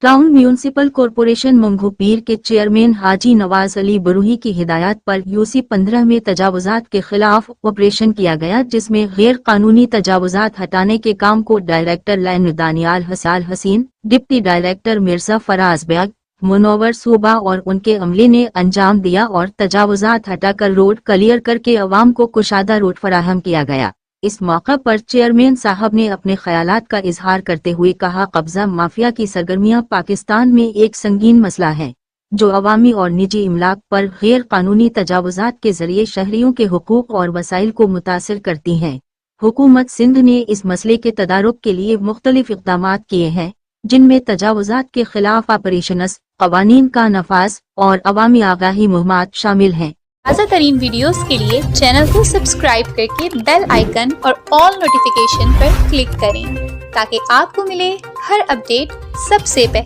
Town municipal corporation Manghopir के chairman हाजी नवाज अली बरूही की हिदायत पर यूसी 15 में तजावुजात के खिलाफ ऑपरेशन किया गया, जिसमें गैर कानूनी तजावुजात हटाने के काम को director line Daniyal Haseen, deputy director Mirza Faraz Baig, Munawwar Suba और उनके अमले ने अंजाम दिया और तजावुजात हटाकर रोड क्लियर करके अवाम को कुशादा रोड फराहम किया गया। इस मौका पर चेयरमैन साहब ने अपने ख्यालात का इजहार करते हुए कहा, कब्जा माफिया की सरगर्मियां पाकिस्तान में एक संगीन मसला है जो अवामी और निजी इमलाक पर गैर कानूनी तजावुजात के जरिए शहरियों के हुकूक और वसाइल को मुतासिर करती है। हुकूमत सिंध ने इस मसले के तदारुक के लिए मुख्तलिफ इक़दामात किए हैं, जिनमें तजावुजात के खिलाफ ऑपरेशनस, कवानीन का नफाज और अवामी आगाही मुहिमात शामिल हैं। ताज़ा तरीन वीडियोस के लिए चैनल को सब्सक्राइब करके बेल आइकन और ऑल नोटिफिकेशन पर क्लिक करें ताकि आपको मिले हर अपडेट सबसे पहले।